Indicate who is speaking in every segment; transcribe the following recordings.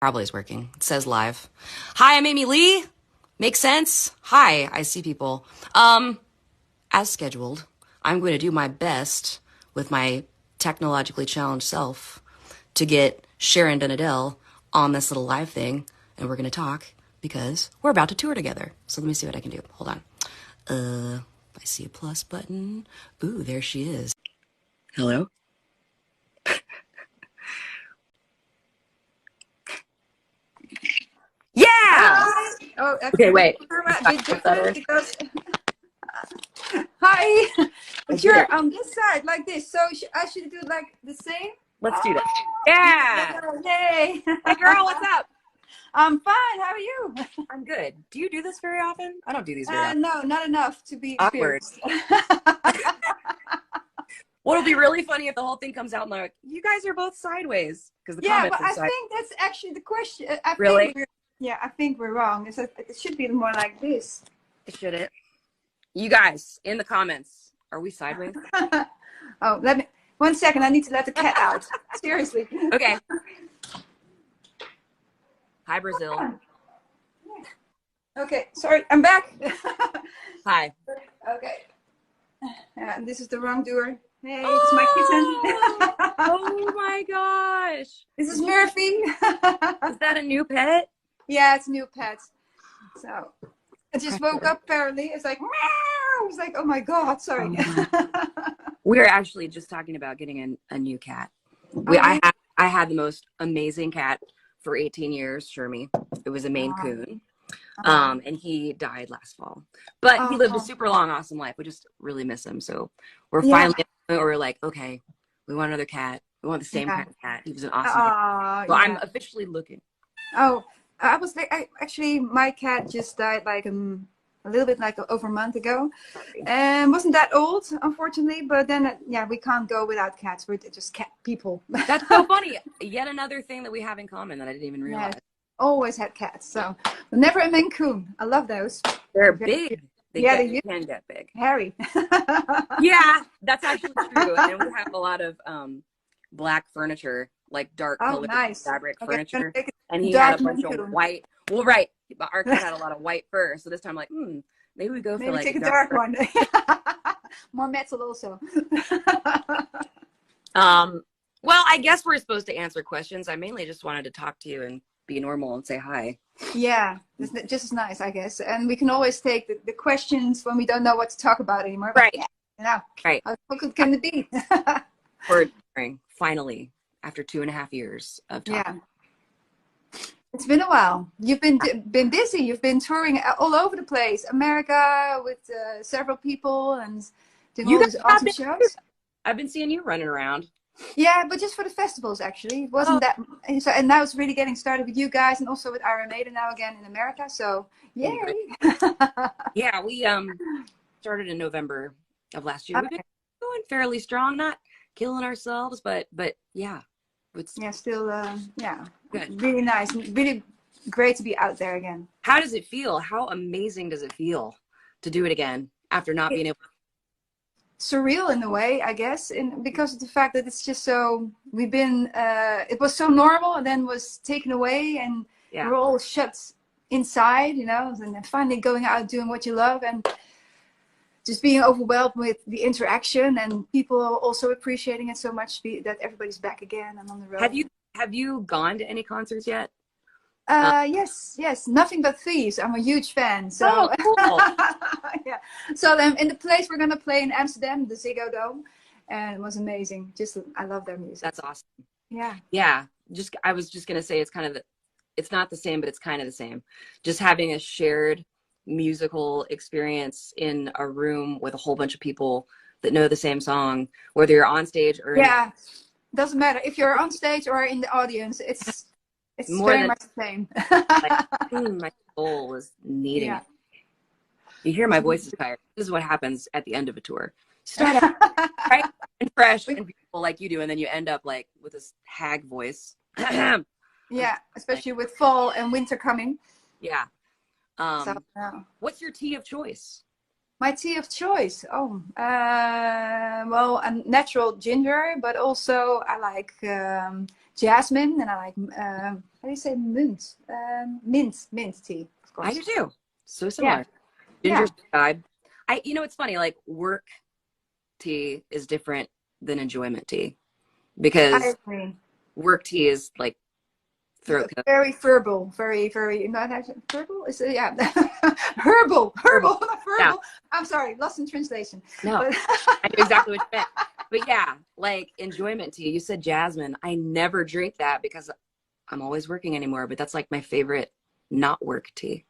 Speaker 1: Probably is working. It says live. Hi, I'm Amy Lee. Makes sense? Hi, I see people. As scheduled, I'm going to do my best with my technologically challenged self to get Sharon Dunadell on this little live thing, and we're going to talk because we're about to tour together. So let me see what I can do. Hold on. I see a plus button. Ooh, there she is. Hello? Yeah!
Speaker 2: Oh,
Speaker 1: okay, wait.
Speaker 2: Because hi, but you're on this side like this, so I should do like the same.
Speaker 1: Let's do that. Yeah!
Speaker 2: Yay!
Speaker 1: Hey, girl, what's up?
Speaker 2: I'm fine. How are you?
Speaker 1: I'm good. Do you do this very often? I don't do these very often.
Speaker 2: No, not enough to be
Speaker 1: Awkward.
Speaker 2: experienced.
Speaker 1: What'll be really funny if the whole thing comes out and they're like, you guys are both sideways. Because the
Speaker 2: Yeah,
Speaker 1: comments
Speaker 2: but
Speaker 1: are
Speaker 2: I
Speaker 1: sideways.
Speaker 2: think that's actually the question.
Speaker 1: Really?
Speaker 2: I think we're wrong. It should be more like this.
Speaker 1: It shouldn't. You guys, in the comments, are we sideways?
Speaker 2: Oh, let me. 1 second. I need to let the cat out. Seriously.
Speaker 1: Okay. Hi, Brazil.
Speaker 2: Okay, sorry, I'm back.
Speaker 1: Hi.
Speaker 2: Okay. This is the wrongdoer. Hey, it's my kitten.
Speaker 1: Oh my gosh.
Speaker 2: This is Murphy.
Speaker 1: Is that a new pet?
Speaker 2: Yeah, it's a new pet. So I just woke up apparently. It's like, meow. I was like, oh my God, sorry.
Speaker 1: We're actually just talking about getting a new cat. I had the most amazing cat for 18 years, Shermie. It was a Maine Coon. And he died last fall. But he lived a super long, awesome life. We just really miss him. So we're finally we're like, okay, we want another cat. We want the same kind of cat. He was an awesome cat. So I'm officially looking.
Speaker 2: Oh, I was actually, my cat just died like a little bit like over a month ago. And wasn't that old, unfortunately. But then, we can't go without cats. We're just cat people.
Speaker 1: That's so funny. Yet another thing that we have in common that I didn't even realize.
Speaker 2: Yeah, always had cats. So never a Maine Coon. I love those.
Speaker 1: They're big. They can get big.
Speaker 2: Hairy.
Speaker 1: Yeah, that's actually true. And we have a lot of black furniture, like dark colored fabric furniture. And he had a bunch of white. Well, right. But our cat had a lot of white fur. So this time I'm like, maybe we go for like
Speaker 2: take a dark one. More metal also.
Speaker 1: Well, I guess we're supposed to answer questions. I mainly just wanted to talk to you and be normal and say hi. Yeah,
Speaker 2: just as nice, I guess. And we can always take the questions when we don't know what to talk about anymore.
Speaker 1: Right.
Speaker 2: But
Speaker 1: right.
Speaker 2: How good can it be?
Speaker 1: We're finally, after 2.5 years of talking.
Speaker 2: Yeah. It's been a while. You've been busy. You've been touring all over the place. America with several people and doing all these awesome shows.
Speaker 1: I've been seeing you running around.
Speaker 2: Yeah, but just for the festivals, actually. It wasn't that. So, and now it's really getting started with you guys and also with Iron Maiden now again in America. So, yay.
Speaker 1: Yeah, we started in November of last year. We've been going fairly strong, not killing ourselves, but yeah.
Speaker 2: Still,
Speaker 1: good.
Speaker 2: Really nice. Really great to be out there again.
Speaker 1: How does it feel? How amazing does it feel to do it again after not being able to?
Speaker 2: Surreal in a way, I guess, because of the fact that it's just so, we've been, it was so normal and then was taken away and we're all shut inside, and then finally going out doing what you love and just being overwhelmed with the interaction and people also appreciating it so much that everybody's back again and on the road.
Speaker 1: Have you gone to any concerts yet?
Speaker 2: Yes, Nothing But Thieves. I'm a huge fan. So
Speaker 1: cool.
Speaker 2: Yeah. So in the place we're gonna play in Amsterdam, the Ziggo Dome, and it was amazing. I love their music.
Speaker 1: That's awesome.
Speaker 2: Yeah.
Speaker 1: Yeah. I was just gonna say it's not the same, but it's kind of the same. Just having a shared musical experience in a room with a whole bunch of people that know the same song, whether you're on stage or
Speaker 2: doesn't matter if you're on stage or in the audience. It's
Speaker 1: more
Speaker 2: very much the same.
Speaker 1: My soul is needing it. You hear my voice is tired. This is what happens at the end of a tour. Start out right and fresh and beautiful like you do, and then you end up like with this hag voice.
Speaker 2: Yeah, especially with fall and winter coming.
Speaker 1: Yeah. What's your tea of choice?
Speaker 2: My tea of choice. Oh, well, a natural ginger, but also I like jasmine, and I like how do you say mint? Mint tea, of
Speaker 1: I
Speaker 2: course.
Speaker 1: do too. So
Speaker 2: Yeah,
Speaker 1: similar. Ginger's
Speaker 2: yeah.
Speaker 1: vibe. You know, it's funny, like work tea is different than enjoyment tea
Speaker 2: I
Speaker 1: because
Speaker 2: agree.
Speaker 1: work tea is like throat coat.
Speaker 2: Very verbal, very not verbal. Is it? Yeah, herbal,
Speaker 1: Herbal.
Speaker 2: not
Speaker 1: Yeah.
Speaker 2: verbal. I'm sorry, lost in translation.
Speaker 1: No,
Speaker 2: But
Speaker 1: I knew exactly what you meant. But yeah, like enjoyment tea. You said jasmine. I never drink that because I'm always working anymore, but that's like my favorite not work tea.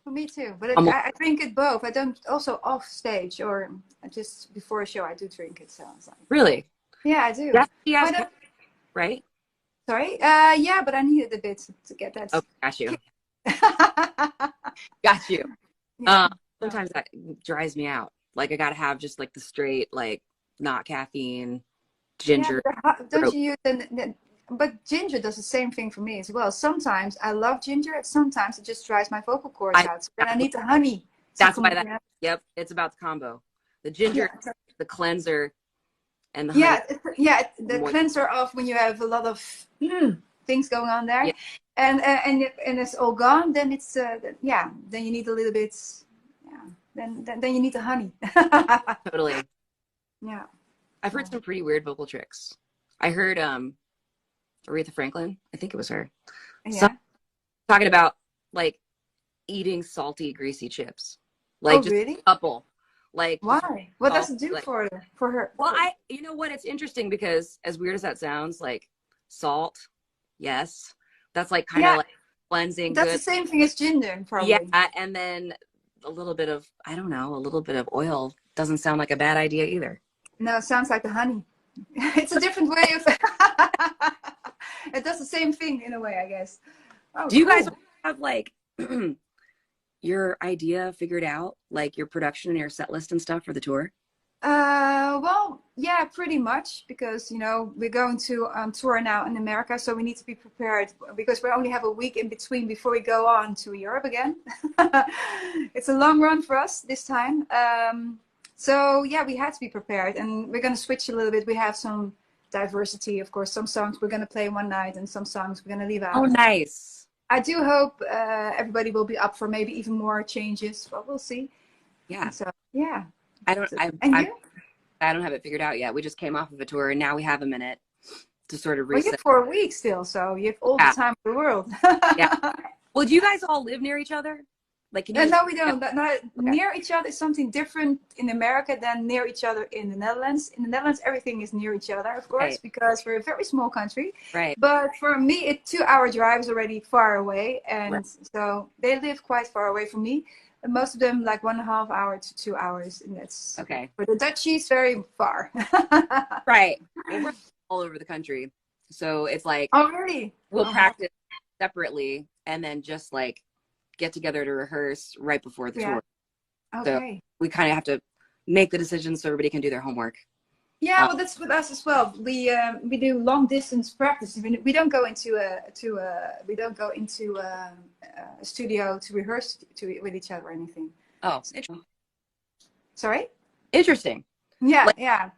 Speaker 2: for me too. But I drink it both. I don't also off stage or just before a show. I do drink it. So I was like,
Speaker 1: Really?
Speaker 2: yeah, I do.
Speaker 1: That tea has
Speaker 2: But
Speaker 1: caffeine, right?
Speaker 2: sorry. Yeah, but I needed a bit to get that.
Speaker 1: Oh, got you. Got you.
Speaker 2: Yeah.
Speaker 1: Sometimes that drives me out. Like I gotta have just like the straight, like not caffeine,
Speaker 2: Yeah,
Speaker 1: ginger.
Speaker 2: but don't you use but ginger does the same thing for me as well. Sometimes I love ginger, and sometimes it just dries my vocal cords out. So then I need the honey.
Speaker 1: That's why that. Yep, it's about the combo. The ginger,
Speaker 2: Yeah,
Speaker 1: the cleanser, and the honey.
Speaker 2: yeah, the cleanser of when you have a lot of things going on there,
Speaker 1: Yeah,
Speaker 2: and it's all gone. Then it's yeah. Then you need a little bit. Yeah. Then you need the honey.
Speaker 1: totally.
Speaker 2: Yeah.
Speaker 1: I've heard some pretty weird vocal tricks. I heard Aretha Franklin, I think it was her.
Speaker 2: Yeah.
Speaker 1: Talking about like eating salty, greasy chips.
Speaker 2: Oh,
Speaker 1: Like just
Speaker 2: really?
Speaker 1: a couple. Like
Speaker 2: Why? What does it do
Speaker 1: like,
Speaker 2: for her?
Speaker 1: well, you know what? It's interesting because as weird as that sounds, like salt, yes. That's like kind of like cleansing
Speaker 2: That's
Speaker 1: good.
Speaker 2: the same thing as ginger, probably.
Speaker 1: Yeah, and then a little bit of, I don't know, a little bit of oil doesn't sound like a bad idea either.
Speaker 2: No, it sounds like the honey. It's a different way of it does the same thing in a way, I guess. Oh,
Speaker 1: do you
Speaker 2: cool.
Speaker 1: guys have like your idea figured out, like your production and your set list and stuff for the tour?
Speaker 2: Well, yeah, pretty much, because we're going to tour now in America, so we need to be prepared because we only have a week in between before we go on to Europe again. It's a long run for us this time. So yeah, we had to be prepared, and we're going to switch a little bit. We have some diversity, of course. Some songs we're going to play one night, and some songs we're going to leave out.
Speaker 1: Oh, nice.
Speaker 2: I do hope everybody will be up for maybe even more changes, but we'll see.
Speaker 1: Yeah.
Speaker 2: And so yeah.
Speaker 1: I don't have it figured out yet. We just came off of a tour and now we have a minute to sort of reset.
Speaker 2: Well, you have 4 weeks still, so you have all the time in the world.
Speaker 1: Yeah. Well, do you guys all live near each other? Like,
Speaker 2: no, we don't. Okay. Near each other is something different in America than near each other in the Netherlands. In the Netherlands, everything is near each other, of course, because we're a very small country.
Speaker 1: Right.
Speaker 2: But for me, a 2-hour drive is already far away, and so they live quite far away from me. And most of them like 1.5 hours to 2 hours, and that's
Speaker 1: okay.
Speaker 2: For the Dutchies, very far.
Speaker 1: Right. Well, we're all over the country, so it's like,
Speaker 2: oh really?
Speaker 1: We'll practice separately and then just like get together to rehearse right before the tour.
Speaker 2: Okay.
Speaker 1: So we kind of have to make the decisions so everybody can do their homework.
Speaker 2: Yeah, well, that's with us as well. We do long distance practice. We don't go into a studio to rehearse with each other or anything.
Speaker 1: Oh, interesting.
Speaker 2: Sorry?
Speaker 1: Interesting.
Speaker 2: Yeah,
Speaker 1: like,
Speaker 2: yeah.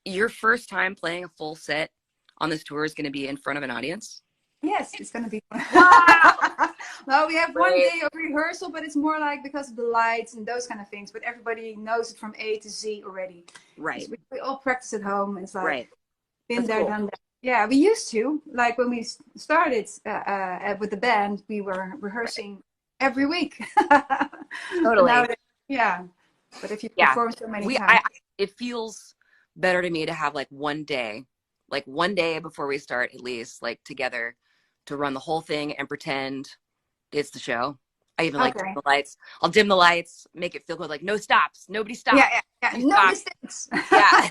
Speaker 1: Your first time playing a full set on this tour is going to be in front of an audience?
Speaker 2: Yes, it's going to be fun.
Speaker 1: Wow.
Speaker 2: Well, we have 1 day of rehearsal, but it's more like because of the lights and those kind of things. But everybody knows it from A to Z already.
Speaker 1: Right.
Speaker 2: We all practice at home. It's like been
Speaker 1: That's
Speaker 2: there, done that. Yeah, we used to. Like when we started with the band, we were rehearsing every week.
Speaker 1: Totally.
Speaker 2: Yeah. But if you perform so many times.
Speaker 1: It feels better to me to have like 1 day, before we start at least, like together to run the whole thing and pretend it's the show. I even like dim the lights. I'll dim the lights, make it feel good, like no stops, nobody stops.
Speaker 2: Yeah. No mistakes.
Speaker 1: Yeah.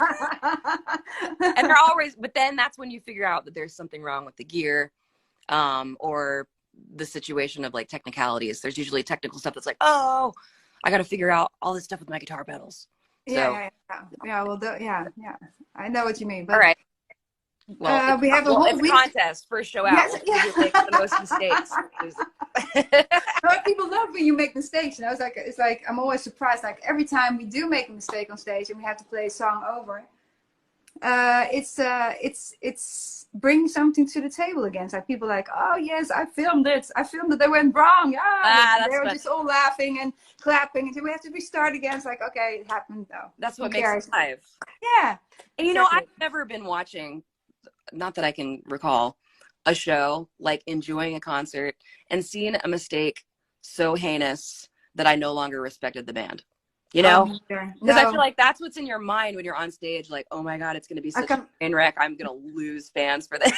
Speaker 1: And they're always, but then that's when you figure out that there's something wrong with the gear, or the situation of like technicalities. There's usually technical stuff that's like, oh, I got to figure out all this stuff with my guitar pedals.
Speaker 2: Yeah. Well, yeah. I know what you mean. But
Speaker 1: all right. Well,
Speaker 2: we have a whole
Speaker 1: week. Contest, first show out.
Speaker 2: Yes,
Speaker 1: we'll make the most mistakes.
Speaker 2: But people love when you make mistakes, and I was like, it's like I'm always surprised. Like every time we do make a mistake on stage and we have to play a song over, it's bring something to the table again. It's like people like, oh yes, I filmed it. They went wrong. Yeah, they were just all laughing and clapping, and so we have to restart again. It's like, okay, it happened though.
Speaker 1: That's what makes it live.
Speaker 2: Yeah,
Speaker 1: and you know, I've never been watching, not that I can recall, a show, like enjoying a concert and seeing a mistake so heinous that I no longer respected the band. You know, because I feel like that's what's in your mind when you're on stage. Like, oh my God, it's going to be such a train wreck. I'm going to lose fans for this.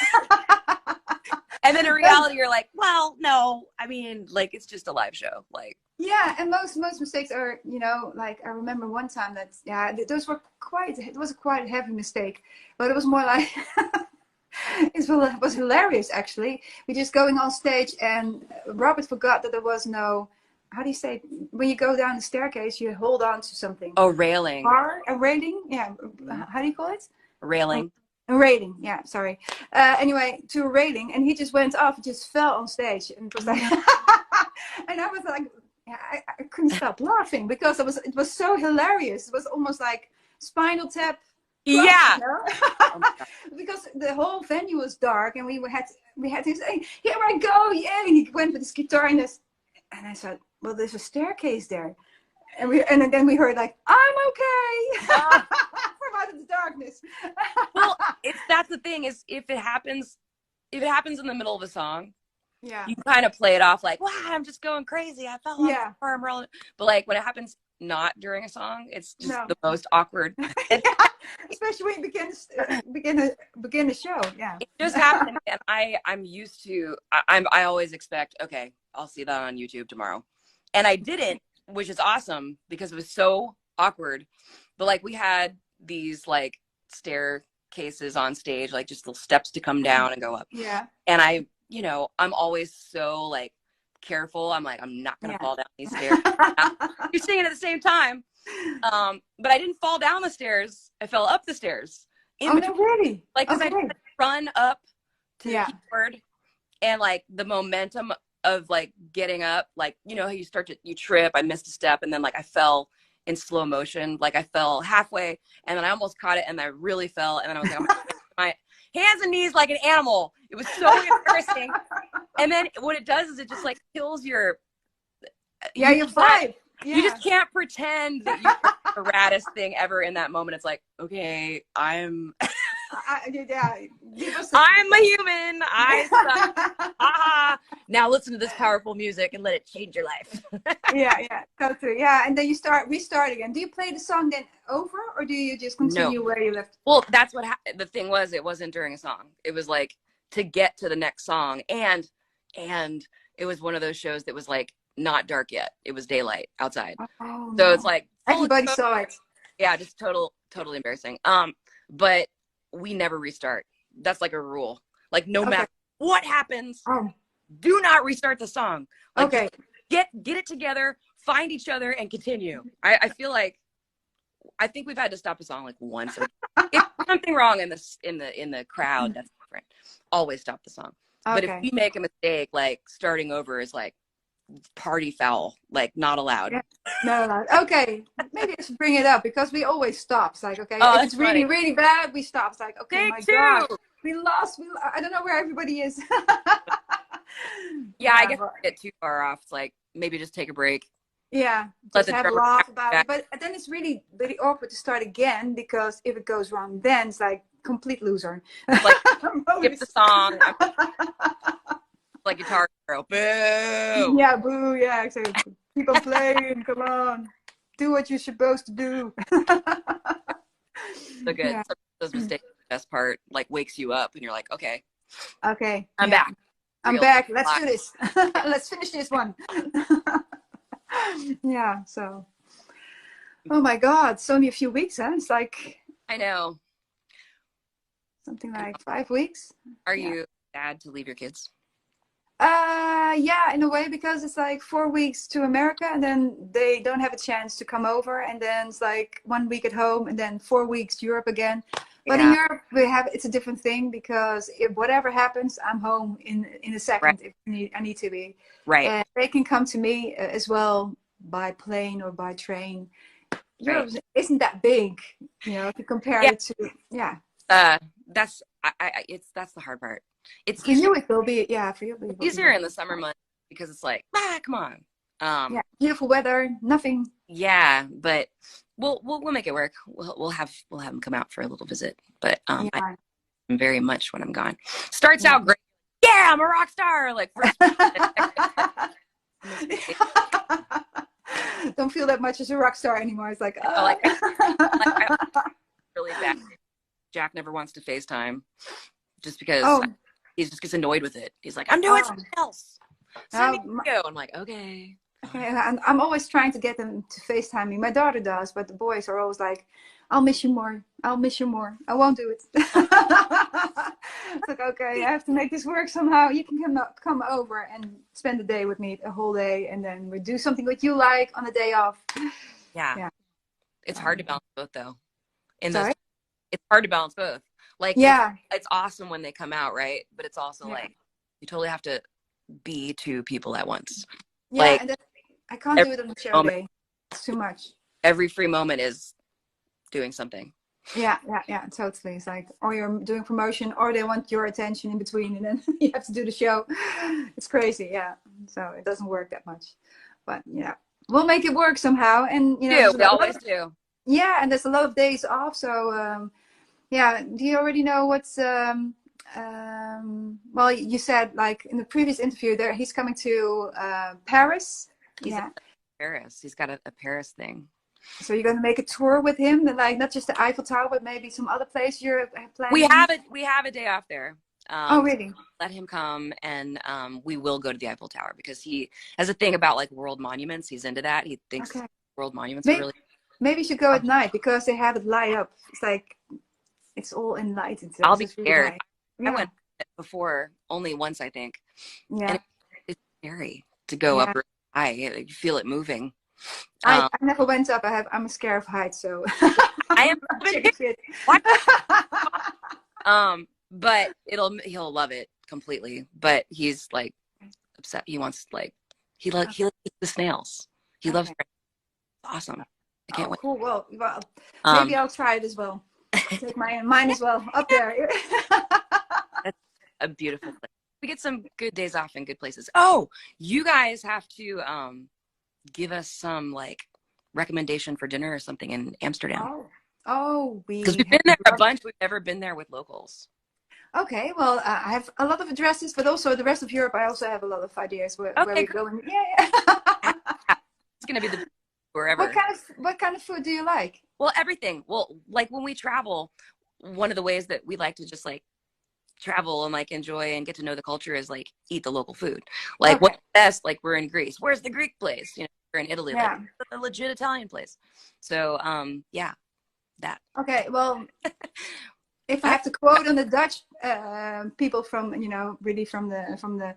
Speaker 1: And then in reality, you're like, well, no, I mean, like, it's just a live show. Like,
Speaker 2: yeah. And most mistakes are, you know, like I remember one time that, yeah, those were it was a quite heavy mistake, but it was more like, it was hilarious actually. We just going on stage and Robert forgot that there was no, how do you say, when you go down the staircase, you hold on to something.
Speaker 1: Oh, railing.
Speaker 2: A railing? Yeah. How do you call it?
Speaker 1: A railing.
Speaker 2: A railing, yeah, sorry. Anyway, to a railing, and he just went off, just fell on stage. And it was like, and I was like, yeah, I couldn't stop laughing because it was so hilarious. It was almost like Spinal Tap.
Speaker 1: Yeah.
Speaker 2: You know? Oh because the whole venue was dark, and we had to say, here I go, yeah. And he went with his guitar, and I said, well, there's a staircase there, and then we heard like, I'm okay. From out of the darkness.
Speaker 1: Well, that's the thing is if it happens in the middle of a song,
Speaker 2: yeah,
Speaker 1: you kind of play it off like, wow, I'm just going crazy. I fell off the car, I'm rolling. But like when it happens not during a song, it's just the most awkward.
Speaker 2: Especially when you begin a show. Yeah,
Speaker 1: it just happened, and I'm used to. I always expect, okay, I'll see that on YouTube tomorrow, and I didn't, which is awesome because it was so awkward. But like we had these like staircases on stage, like just little steps to come down and go up.
Speaker 2: Yeah.
Speaker 1: And I'm always so like careful. I'm like, I'm not gonna fall down these stairs. You're singing at the same time. But I didn't fall down the stairs. I fell up the stairs.
Speaker 2: No, really?
Speaker 1: Like, because I had to run up to the keyboard, and like the momentum of like getting up, like, you know, how you trip, I missed a step, and then like I fell in slow motion. Like I fell halfway, and then I almost caught it, and I really fell, and then I was like, I'm my hands and knees like an animal. It was so embarrassing. And then what it does is it just like kills your
Speaker 2: vibe. Yeah.
Speaker 1: You just can't pretend that you're the raddest thing ever in that moment. It's like, okay, I'm a human. Now listen to this powerful music and let it change your life.
Speaker 2: yeah, go through. Yeah, and then you restart again. Do you play the song then over, or do you just continue where you left?
Speaker 1: Well, that's what the thing was. It wasn't during a song. It was like to get to the next song, and it was one of those shows that was like not dark yet. It was daylight outside.
Speaker 2: Oh,
Speaker 1: so it's like
Speaker 2: everybody saw it.
Speaker 1: Yeah, just totally embarrassing. But we never restart. That's like a rule. Like no matter what happens, do not restart the song. Like, get it together, find each other, and continue. I feel like I think we've had to stop a song like once. If something wrong in the crowd, that's different. Always stop the song. But if we make a mistake, like starting over is like party foul, like not allowed.
Speaker 2: Not allowed. Okay, maybe I should bring it up because we always stop. It's like, if it's really, really bad, we stop. It's like, okay, God, we lost. I don't know where everybody is.
Speaker 1: Yeah, I guess we get too far off. It's like maybe just take a break.
Speaker 2: Yeah, just have a laugh about it. But then it's really, really awkward to start again because if it goes wrong, then it's like complete loser.
Speaker 1: Like skip the song. Like Guitar Hero, boo!
Speaker 2: Yeah, boo! Yeah, exactly. Keep on playing. Come on, do what you're supposed to do.
Speaker 1: So good. Yeah. Those mistakes are the best part. Like wakes you up, and you're like, okay,
Speaker 2: I'm
Speaker 1: back.
Speaker 2: I'm back. Let's do this. Let's finish this one. Yeah. So, oh my God, it's only a few weeks, huh? It's like
Speaker 1: I know.
Speaker 2: Something like 5 weeks.
Speaker 1: Are you sad to leave your kids?
Speaker 2: Yeah, in a way, because it's like 4 weeks to America, and then they don't have a chance to come over, and then it's like 1 week at home, and then 4 weeks Europe again. But in Europe, it's a different thing because if whatever happens, I'm home in a second if I need to be.
Speaker 1: Right.
Speaker 2: And they can come to me as well by plane or by train. Europe isn't that big, you know, if you compare it to
Speaker 1: that's that's the hard part. It's
Speaker 2: for you it will be for you
Speaker 1: it's easier in the summer months because it's like come on.
Speaker 2: Beautiful weather, nothing.
Speaker 1: Yeah, but we'll make it work. We'll have them come out for a little visit. But I'm very much when I'm gone. Starts out great. Yeah, I'm a rock star. Like first.
Speaker 2: Don't feel that much as a rock star anymore. It's like,
Speaker 1: really bad. Jack never wants to FaceTime just because he just gets annoyed with it. He's like, I'm doing something else. Send me a video. I'm like, okay.
Speaker 2: I'm always trying to get them to FaceTime me. My daughter does, but the boys are always like, I'll miss you more. I'll miss you more. I won't do it. It's like, okay, I have to make this work somehow. You can come over and spend the day with me, a whole day, and then we do something that you like on the day off. Yeah.
Speaker 1: It's hard to balance both, though. It's hard to balance both. Like, it's awesome when they come out, right? But it's also like, you totally have to be two people at once.
Speaker 2: Yeah,
Speaker 1: like,
Speaker 2: and I can't do it on the show day. It's too much.
Speaker 1: Every free moment is doing something.
Speaker 2: Yeah, totally. It's like, or you're doing promotion, or they want your attention in between, and then you have to do the show. It's crazy, so it doesn't work that much, but we'll make it work somehow. And we
Speaker 1: always do.
Speaker 2: Yeah, and there's a lot of days off, so do you already know what's well, you said like in the previous interview there he's coming to Paris.
Speaker 1: Paris. He's got a Paris thing.
Speaker 2: So you're going to make a tour with him, like not just the Eiffel Tower, but maybe some other place you're planning?
Speaker 1: We have a day off there.
Speaker 2: Oh, really?
Speaker 1: So let him come, and we will go to the Eiffel Tower because he has a thing about like world monuments. He's into that. He thinks world monuments are really.
Speaker 2: Maybe you should go at night because they have it light up. It's like it's all in light.
Speaker 1: I'll be scared. I went before only once, I think.
Speaker 2: Yeah.
Speaker 1: And it's scary to go up really high. You feel it moving.
Speaker 2: I never went up. I'm scared of heights, so
Speaker 1: I am. But he'll love it completely. But he's like upset. He wants he likes the snails. He loves. Awesome. I can't wait.
Speaker 2: Cool. Well, maybe I'll try it as well. Take mine as well up there.
Speaker 1: That's a beautiful place. We get some good days off in good places. Oh, you guys have to give us some like recommendation for dinner or something in Amsterdam.
Speaker 2: Because
Speaker 1: we've been there a bunch. We've never been there with locals.
Speaker 2: Okay, well, I have a lot of addresses, but also the rest of Europe. I also have a lot of ideas where we're going.
Speaker 1: It's gonna be the wherever.
Speaker 2: What kind of food do you like?
Speaker 1: Well, everything. Well, like when we travel, one of the ways that we like to just like travel and like enjoy and get to know the culture is like eat the local food. Like what's best? Like we're in Greece. Where's the Greek place? We're in Italy. Like the legit Italian place. So that. Okay,
Speaker 2: well, if I have to quote on the Dutch people from really from the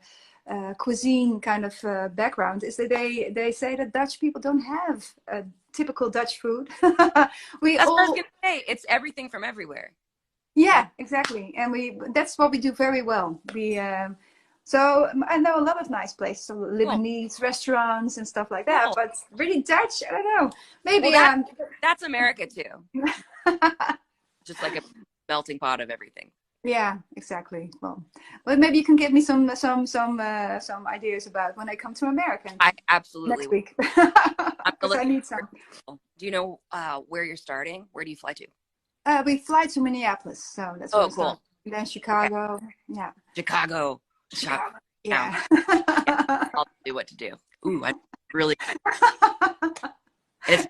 Speaker 2: cuisine kind of background, is that they say that Dutch people don't have a typical Dutch food.
Speaker 1: That's what I was gonna say. It's everything from everywhere.
Speaker 2: Yeah, exactly, and that's what we do very well. So I know a lot of nice places, so Lebanese restaurants and stuff like that. But really Dutch, I don't know. Maybe
Speaker 1: that's America too. Just like a melting pot of everything.
Speaker 2: Yeah, exactly. Well, maybe you can give me some ideas about when I come to America.
Speaker 1: I absolutely
Speaker 2: next week. I need some.
Speaker 1: Do you know where you're starting? Where do you fly to?
Speaker 2: We fly to Minneapolis, so that's where
Speaker 1: cool.
Speaker 2: Then Chicago. Okay.
Speaker 1: Chicago.
Speaker 2: Yeah.
Speaker 1: I'll do what to do. Ooh, I really.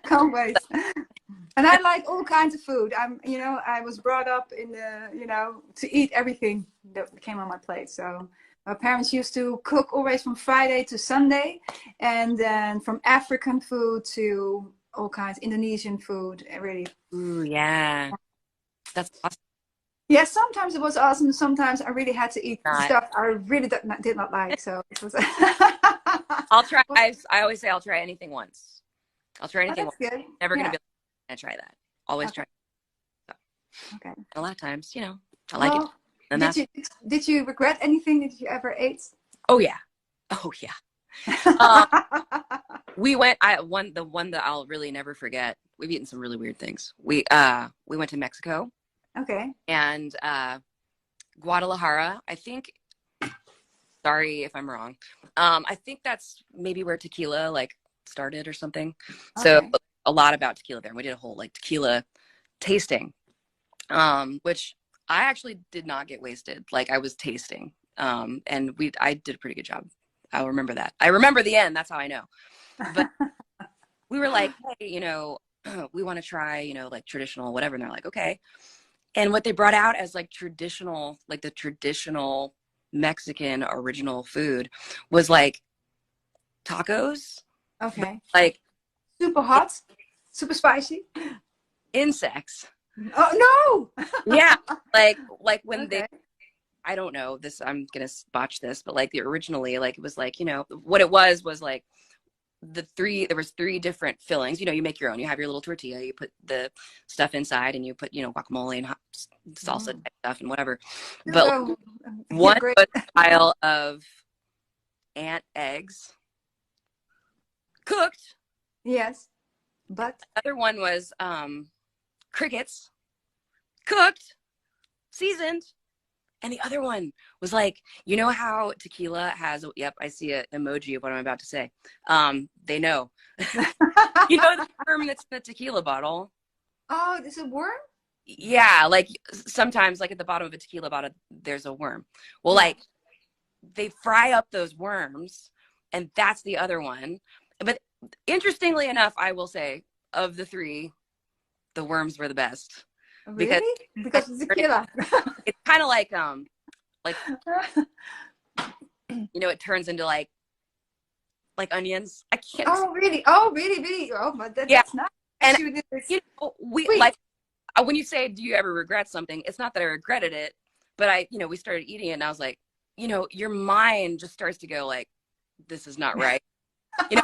Speaker 2: Can't wait. And I like all kinds of food. I was brought up in to eat everything that came on my plate. So my parents used to cook always from Friday to Sunday, and then from African food to all kinds Indonesian food. Really.
Speaker 1: Ooh, yeah. That's awesome.
Speaker 2: Yeah, sometimes it was awesome. Sometimes I really had to eat stuff I really did not like. So it was.
Speaker 1: I'll try. I always say I'll try anything once. I'll try anything once.
Speaker 2: Good.
Speaker 1: Never gonna be able to try that. Always try. So.
Speaker 2: Okay.
Speaker 1: A lot of times, you know, I like it. And
Speaker 2: did you regret anything that you ever ate?
Speaker 1: Oh yeah. Oh yeah. We went, the one that I'll really never forget. We've eaten some really weird things. We went to Mexico.
Speaker 2: Okay.
Speaker 1: And Guadalajara, I think, sorry if I'm wrong. I think that's maybe where tequila like started or something. So
Speaker 2: Okay.
Speaker 1: a lot about tequila there. We did a whole like tequila tasting, which I actually did not get wasted. Like I was tasting, and I did a pretty good job. I'll remember that. I remember the end. That's how I know. But we were like, hey, you know, we want to try, you know, like traditional whatever. And they're like, okay. And what they brought out as like traditional, like the traditional Mexican original food was like tacos.
Speaker 2: Okay.
Speaker 1: Like
Speaker 2: super hot, super spicy.
Speaker 1: Insects.
Speaker 2: Oh no.
Speaker 1: Yeah. Like when
Speaker 2: okay.
Speaker 1: I don't know this, I'm going to botch this, but like originally, like it was like, you know, what it was like there was 3 different fillings. You know, you make your own. You have your little tortilla, you put the stuff inside, and you put, you know, guacamole and salsa type stuff and whatever. But one was a pile of ant eggs cooked.
Speaker 2: Yes. But
Speaker 1: the other one was crickets cooked, seasoned. And the other one was like, you know how tequila has, yep, I see an emoji of what I'm about to say. They know. You know the worm that's in the tequila bottle?
Speaker 2: Oh, there's a worm?
Speaker 1: Yeah, like sometimes like at the bottom of a tequila bottle, there's a worm. Well, like they fry up those worms, and that's the other one. But interestingly enough, I will say, of the 3, the worms were the best.
Speaker 2: Really? Because it's tequila.
Speaker 1: It's kind of like you know, it turns into like onions. I can't.
Speaker 2: Oh really? Oh really? Oh, but that's not.
Speaker 1: And you know, like when you say, "Do you ever regret something?" It's not that I regretted it, but you know, we started eating it, and I was like, you know, your mind just starts to go like, "This is not right." You know,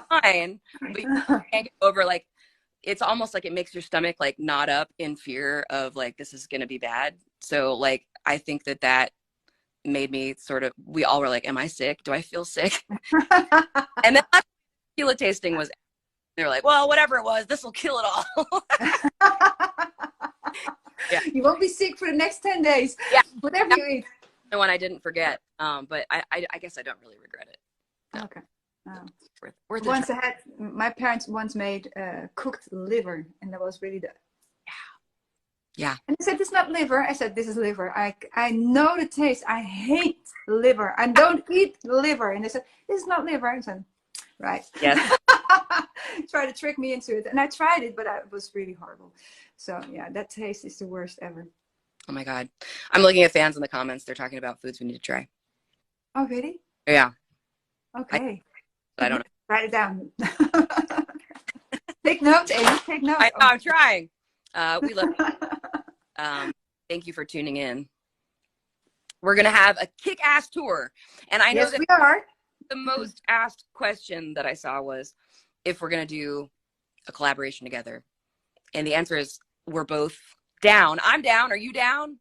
Speaker 1: fine, but you can't get over like. It's almost like it makes your stomach like knot up in fear of like, this is going to be bad. So like, I think that made me sort of, we all were like, am I sick? Do I feel sick? And then tequila tasting was, they were like, well, whatever it was, this will kill it all.
Speaker 2: Yeah. You won't be sick for the next 10 days.
Speaker 1: Yeah.
Speaker 2: Whatever you eat.
Speaker 1: The one I didn't forget. But I guess I don't really regret it. No.
Speaker 2: Okay. Oh.
Speaker 1: Worth
Speaker 2: once I had, my parents once made cooked liver, and that was really the
Speaker 1: yeah.
Speaker 2: And they said, this is not liver. I said, this is liver. I know the taste. I hate liver. I don't eat liver. And they said, this is not liver. I said, right.
Speaker 1: Yes.
Speaker 2: Try to trick me into it, and I tried it, but it was really horrible. So yeah, that taste is the worst ever.
Speaker 1: Oh my god, I'm looking at fans in the comments. They're talking about foods we need to try.
Speaker 2: Oh really?
Speaker 1: Yeah.
Speaker 2: Okay.
Speaker 1: I don't know.
Speaker 2: Write it down. Take notes, Amy. Take notes.
Speaker 1: I'm trying. We love thank you for tuning in. We're gonna have a kick-ass tour, and I know that
Speaker 2: we are.
Speaker 1: The most asked question that I saw was if we're gonna do a collaboration together, and the answer is we're both down. I'm down. Are you down?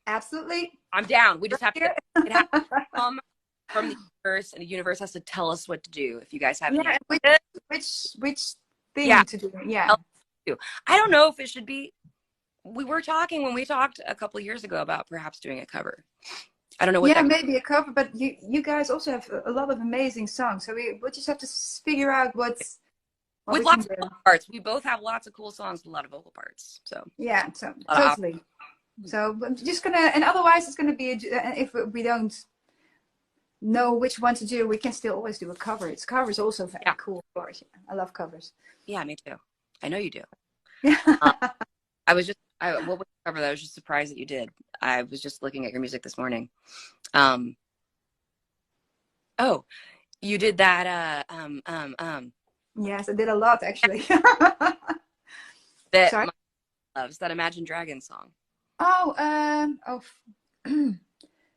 Speaker 2: Absolutely.
Speaker 1: I'm down. We just have to. It has to come from the universe, and the universe has to tell us what to do. If you guys have
Speaker 2: which thing to do? Yeah.
Speaker 1: I don't know if it should be. We were talking when we talked a couple of years ago about perhaps doing a cover. I don't know what.
Speaker 2: Yeah, maybe a cover, but you guys also have a lot of amazing songs, so we just have to figure out what's.
Speaker 1: With lots of vocal parts. We both have lots of cool songs with a lot of vocal parts. So
Speaker 2: yeah, so totally. So I'm just gonna, and otherwise it's gonna be if we don't know which one to do, we can still always do a cover. Covers also very cool, of course. I love covers. Yeah,
Speaker 1: me too. I know you do.
Speaker 2: Yeah.
Speaker 1: I was just, what was the cover that I was just surprised that you did? I was just looking at your music this morning. Oh, you did that.
Speaker 2: Yes, I did a lot actually.
Speaker 1: That my loves, that Imagine Dragons song.
Speaker 2: Oh,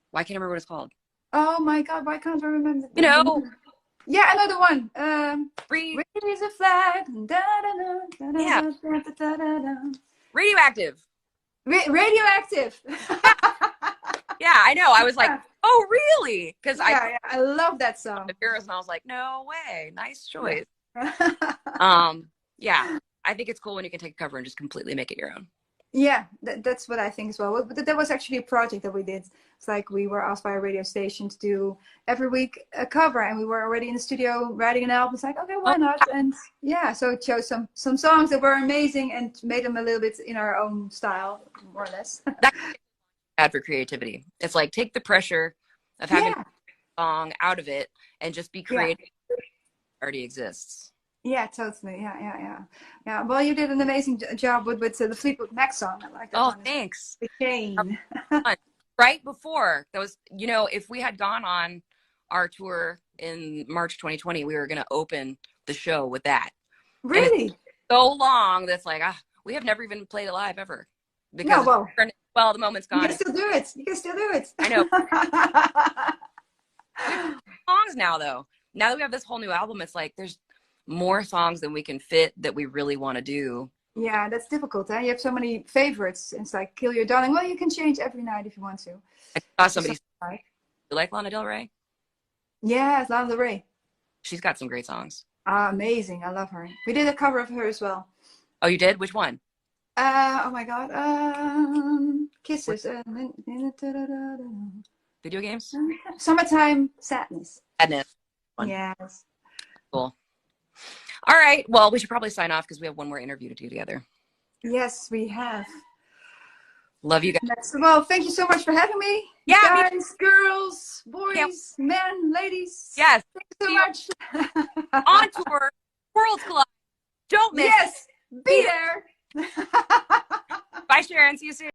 Speaker 1: why can't I remember what it's called?
Speaker 2: Oh my God, why can't I remember?
Speaker 1: You know.
Speaker 2: Yeah, I know the one.
Speaker 1: Raise
Speaker 2: a flag. Da, da, da, da,
Speaker 1: yeah.
Speaker 2: Da, da, da, da, da.
Speaker 1: Radioactive.
Speaker 2: Radioactive.
Speaker 1: Yeah, I know. I was like, oh, really? Because
Speaker 2: I love that song.
Speaker 1: the Heroes, and I was like, no way. Nice choice.
Speaker 2: Yeah.
Speaker 1: Yeah, I think it's cool when you can take a cover and just completely make it your own.
Speaker 2: Yeah, that's what I think as well. But that was actually a project that we did. It's like we were asked by a radio station to do every week a cover, and we were already in the studio writing an album. It's like, okay, why not? And yeah, so it chose some songs that were amazing and made them a little bit in our own style, more or less.
Speaker 1: That's bad for creativity. It's like take the pressure of having a song out of it and just be creative. Yeah. Already exists.
Speaker 2: Yeah, totally. Yeah. Well, you did an amazing job with the Fleetwood Mac song. I like that.
Speaker 1: Oh,
Speaker 2: one.
Speaker 1: thanks.
Speaker 2: The Chain.
Speaker 1: Right before that was, you know, if we had gone on our tour in March 2020, we were going to open the show with that.
Speaker 2: Really?
Speaker 1: And it's so long that's like, we have never even played it live ever. Because
Speaker 2: no,
Speaker 1: well, the moment's gone.
Speaker 2: You can still do it. You can still do it.
Speaker 1: I know. Songs now, though. Now that we have this whole new album, it's like there's more songs than we can fit that we really want to do.
Speaker 2: Yeah, that's difficult. You have so many favorites. It's like Kill Your Darling. Well, you can change every night if you want to.
Speaker 1: I saw somebody say, you like 𝕷.𝕺.𝕺?
Speaker 2: Yeah, Lana Del Rey.
Speaker 1: She's got some great songs.
Speaker 2: Amazing. I love her. We did a cover of her as well.
Speaker 1: Oh, you did? Which one?
Speaker 2: Oh my God. Kisses.
Speaker 1: Video games?
Speaker 2: Summertime Sadness.
Speaker 1: Sadness.
Speaker 2: Yes.
Speaker 1: Cool. All right. Well, we should probably sign off because we have one more interview to do together.
Speaker 2: Yes, we have.
Speaker 1: Love you guys.
Speaker 2: Well, thank you so much for having me.
Speaker 1: Yeah,
Speaker 2: guys, girls, boys, men, ladies.
Speaker 1: Yes.
Speaker 2: Thank you so much.
Speaker 1: On tour, Worlds Collide. Don't miss.
Speaker 2: Yes, be there.
Speaker 1: Bye, Sharon. See you soon.